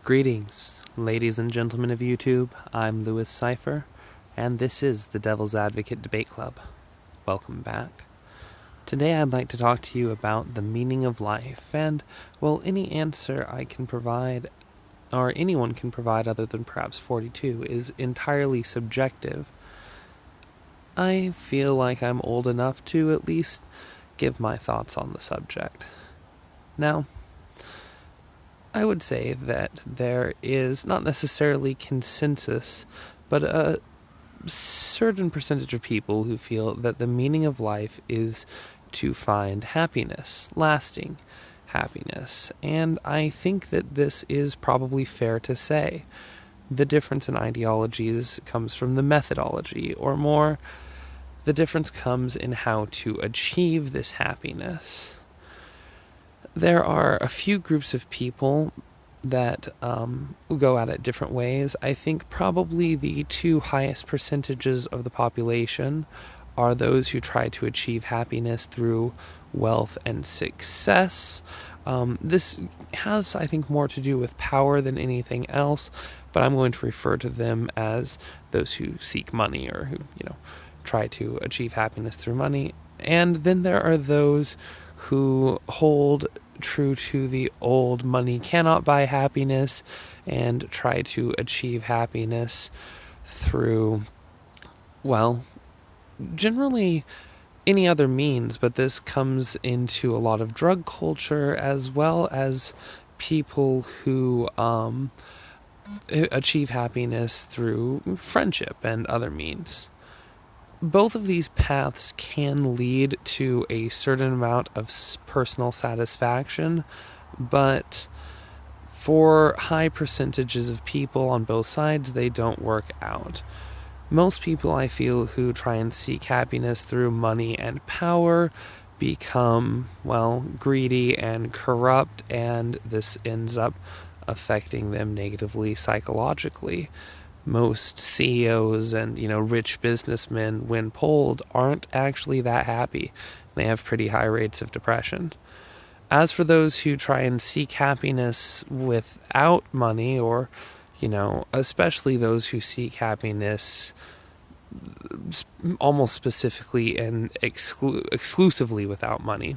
Greetings, ladies and gentlemen of YouTube. I'm Cipher, and this is the Devil's Advocate Debate Club. Welcome back. Today I'd like to talk to you about the meaning of life, and, well, any answer I can provide, or anyone can provide other than perhaps 42, is entirely subjective. I feel like I'm old enough to at least give my thoughts on the subject. Now, I would say that there is not necessarily consensus, but a certain percentage of people who feel that the meaning of life is to find happiness, lasting happiness. And I think that this is probably fair to say. The difference in ideologies comes from the methodology, or more, the difference comes in how to achieve this happiness. There are a few groups of people that go at it different ways. I think probably the two highest percentages of the population are those who try to achieve happiness through wealth and success. This has, I think, more to do with power than anything else, but I'm going to refer to them as those who seek money or who, try to achieve happiness through money. And then there are those who hold true to the old money cannot buy happiness and try to achieve happiness through, well, generally any other means, but this comes into a lot of drug culture as well as people who achieve happiness through friendship and other means. Both of these paths can lead to a certain amount of personal satisfaction, but for high percentages of people on both sides, they don't work out. Most people, I feel, who try and seek happiness through money and power become, greedy and corrupt, and this ends up affecting them negatively psychologically. Most CEOs and, rich businessmen, when polled, aren't actually that happy. They have pretty high rates of depression. As for those who try and seek happiness without money, or, especially those who seek happiness almost specifically and exclusively without money.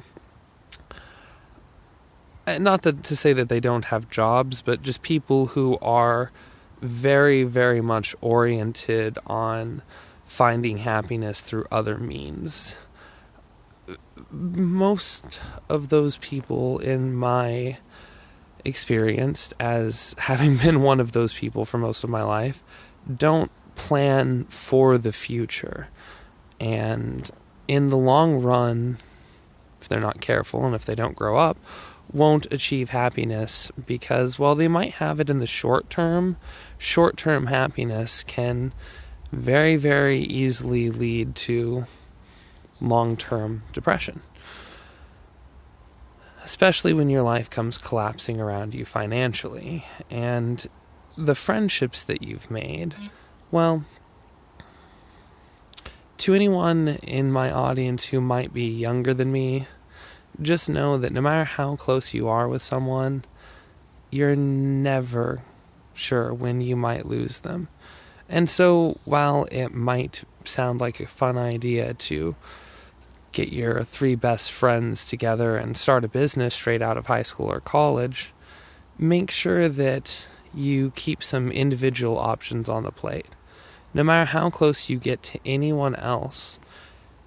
Not to say that they don't have jobs, but just people who are very, very much oriented on finding happiness through other means. Most of those people, in my experience, as having been one of those people for most of my life, don't plan for the future. And in the long run, if they're not careful and if they don't grow up, won't achieve happiness because, while they might have it in the short-term happiness can very, very easily lead to long-term depression. Especially when your life comes collapsing around you financially. And the friendships that you've made, to anyone in my audience who might be younger than me, just know that no matter how close you are with someone, you're never sure when you might lose them. And so, while it might sound like a fun idea to get your 3 best friends together and start a business straight out of high school or college, make sure that you keep some individual options on the plate. No matter how close you get to anyone else,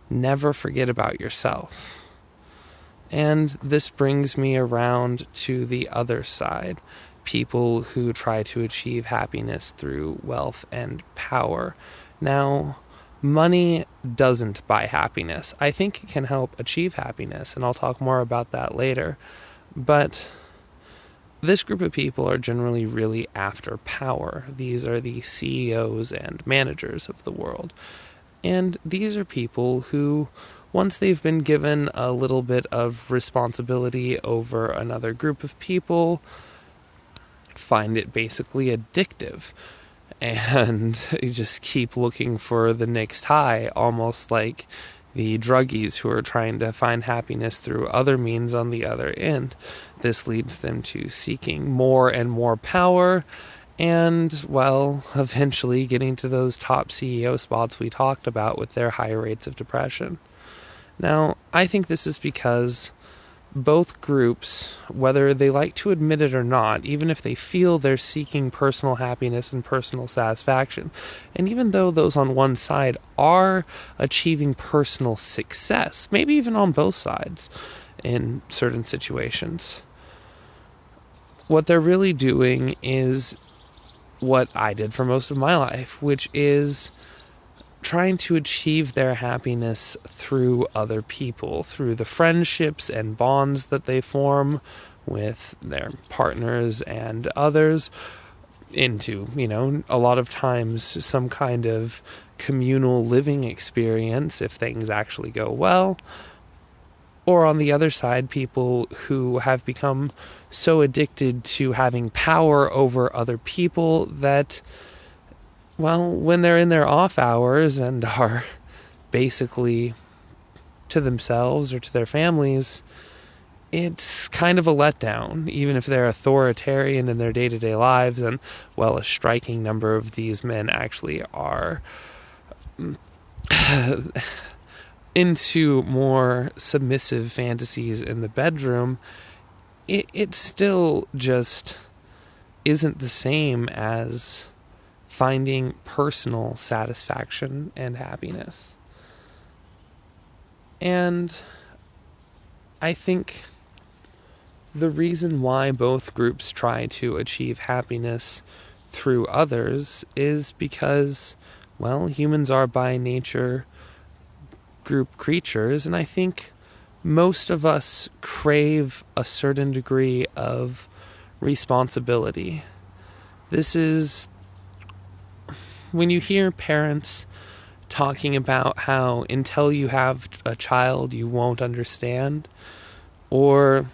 never forget about yourself. And this brings me around to the other side. People who try to achieve happiness through wealth and power. Now, money doesn't buy happiness. I think it can help achieve happiness, and I'll talk more about that later. But this group of people are generally really after power. These are the CEOs and managers of the world. And these are people who, once they've been given a little bit of responsibility over another group of people, find it basically addictive. And you just keep looking for the next high, almost like the druggies who are trying to find happiness through other means on the other end. This leads them to seeking more and more power and, well, eventually getting to those top CEO spots we talked about with their high rates of depression. Now, I think this is because both groups, whether they like to admit it or not, even if they feel they're seeking personal happiness and personal satisfaction, and even though those on one side are achieving personal success, maybe even on both sides in certain situations, what they're really doing is what I did for most of my life, which is trying to achieve their happiness through other people, through the friendships and bonds that they form with their partners and others, into, a lot of times some kind of communal living experience if things actually go well. Or on the other side, people who have become so addicted to having power over other people that, well, when they're in their off hours and are basically to themselves or to their families, it's kind of a letdown, even if they're authoritarian in their day-to-day lives. And, well, a striking number of these men actually are into more submissive fantasies in the bedroom. It still just isn't the same as finding personal satisfaction and happiness. And I think the reason why both groups try to achieve happiness through others is because, well, humans are by nature group creatures, and I think most of us crave a certain degree of responsibility. This is when you hear parents talking about how until you have a child you won't understand, or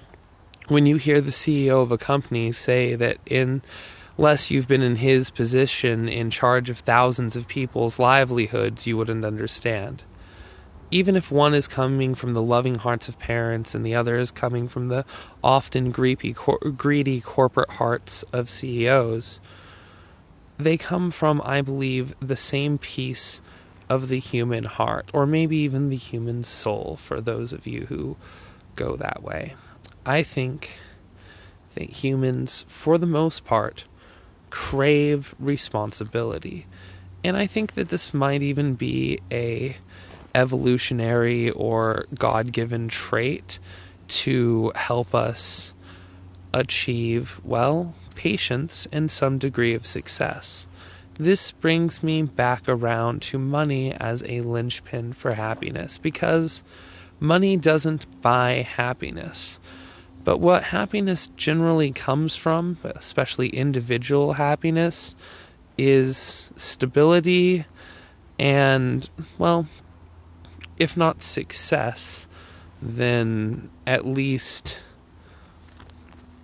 when you hear the CEO of a company say that unless you've been in his position in charge of thousands of people's livelihoods, you wouldn't understand. Even if one is coming from the loving hearts of parents and the other is coming from the often greedy corporate hearts of CEOs, they come from, I believe, the same piece of the human heart, or maybe even the human soul, for those of you who go that way. I think that humans, for the most part, crave responsibility. And I think that this might even be a evolutionary or God-given trait to help us achieve, well, patience and some degree of success. This brings me back around to money as a linchpin for happiness, because money doesn't buy happiness. But what happiness generally comes from, especially individual happiness, is stability and, well, if not success, then at least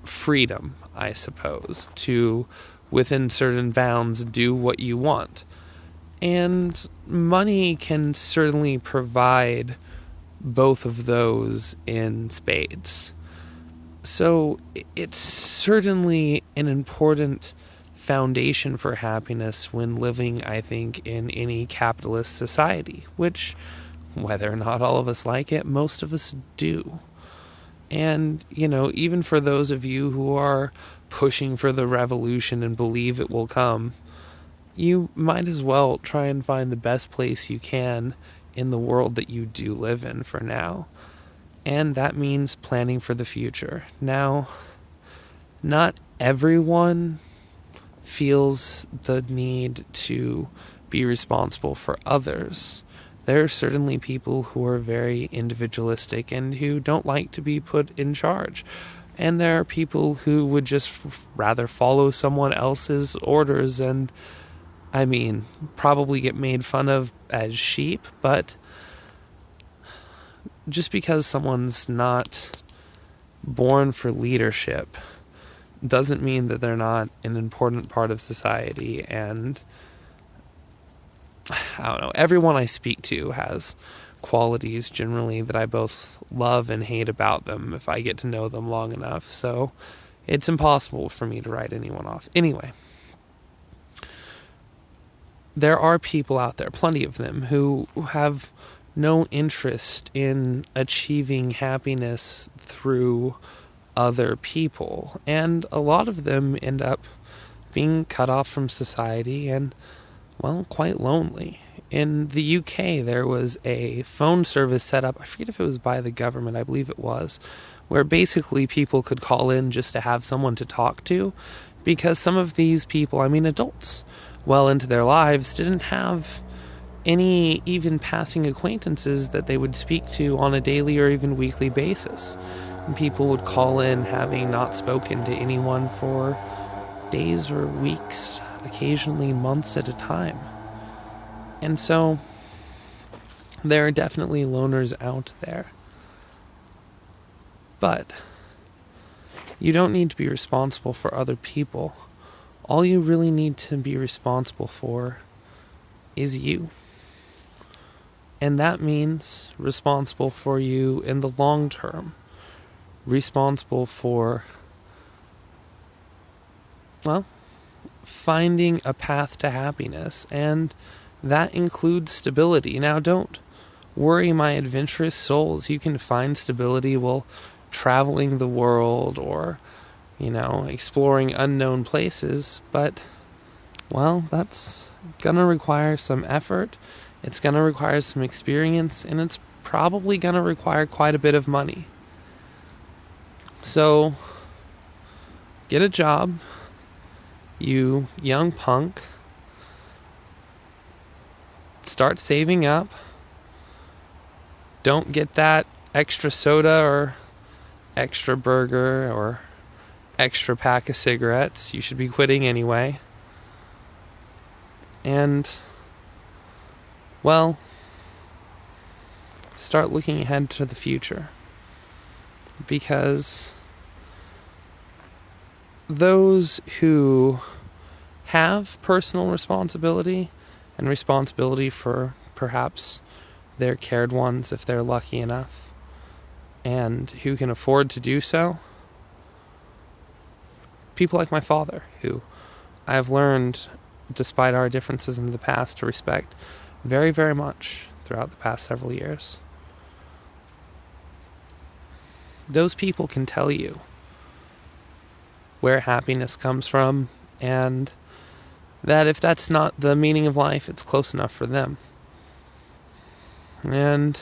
freedom, I suppose, to, within certain bounds, do what you want. And money can certainly provide both of those in spades. So it's certainly an important foundation for happiness when living, I think, in any capitalist society, which, whether or not all of us like it, most of us do. And, even for those of you who are pushing for the revolution and believe it will come, you might as well try and find the best place you can in the world that you do live in for now. And that means planning for the future. Now, not everyone feels the need to be responsible for others. There are certainly people who are very individualistic and who don't like to be put in charge. And there are people who would just rather follow someone else's orders and, probably get made fun of as sheep. But just because someone's not born for leadership doesn't mean that they're not an important part of society. And I don't know, everyone I speak to has qualities generally that I both love and hate about them if I get to know them long enough. So it's impossible for me to write anyone off. Anyway, there are people out there, plenty of them, who have no interest in achieving happiness through other people. And a lot of them end up being cut off from society and, well, quite lonely. In the UK, there was a phone service set up, I forget if it was by the government, I believe it was, where basically people could call in just to have someone to talk to, because some of these people, adults, well into their lives, didn't have any even passing acquaintances that they would speak to on a daily or even weekly basis. And people would call in having not spoken to anyone for days or weeks, occasionally months at a time. And so, there are definitely loners out there. But, you don't need to be responsible for other people. All you really need to be responsible for is you. And that means responsible for you in the long term. Responsible for, finding a path to happiness, and that includes stability. Now, don't worry, my adventurous souls. You can find stability while traveling the world or, exploring unknown places, but, that's gonna require some effort. It's gonna require some experience, and it's probably gonna require quite a bit of money. So, get a job, you young punk. Start saving up. Don't get that extra soda or extra burger or extra pack of cigarettes. You should be quitting anyway. And, start looking ahead to the future. Because those who have personal responsibility and responsibility for perhaps their cared ones, if they're lucky enough, and who can afford to do so, people like my father, who I've learned, despite our differences in the past, to respect very, very much throughout the past several years. Those people can tell you where happiness comes from, and that if that's not the meaning of life, it's close enough for them. And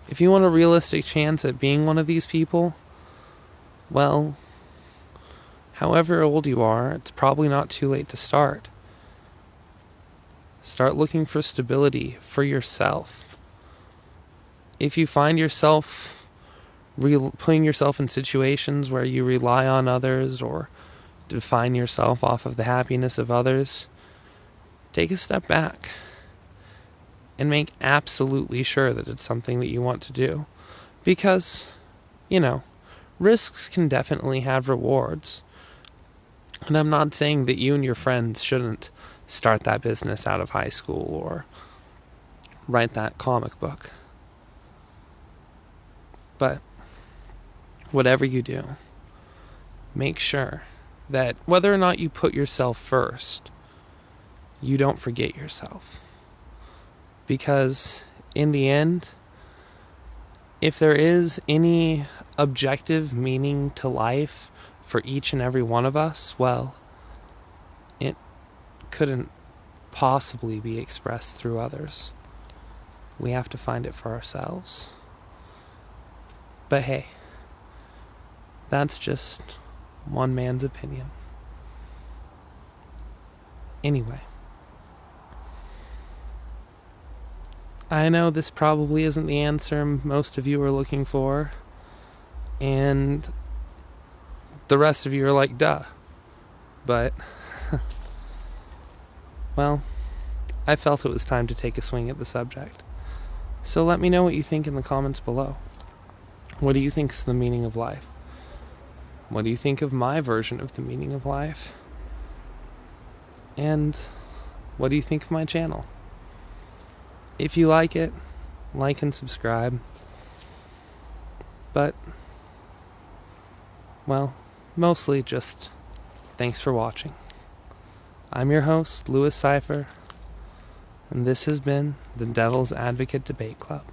if you want a realistic chance at being one of these people, however old you are, it's probably not too late to start. Start looking for stability for yourself. If you find yourself putting yourself in situations where you rely on others or define yourself off of the happiness of others, take a step back and make absolutely sure that it's something that you want to do. Because, risks can definitely have rewards. And I'm not saying that you and your friends shouldn't start that business out of high school or write that comic book. But whatever you do, make sure that whether or not you put yourself first, you don't forget yourself. Because in the end, if there is any objective meaning to life for each and every one of us, it couldn't possibly be expressed through others. We have to find it for ourselves. But hey, that's just one man's opinion. Anyway, I know this probably isn't the answer most of you are looking for, and the rest of you are like, duh. But, I felt it was time to take a swing at the subject. So let me know what you think in the comments below. What do you think is the meaning of life? What do you think of my version of the meaning of life? And what do you think of my channel? If you like it, like and subscribe. But, well, mostly just thanks for watching. I'm your host, Cipher, and this has been the Devil's Advocate Debate Club.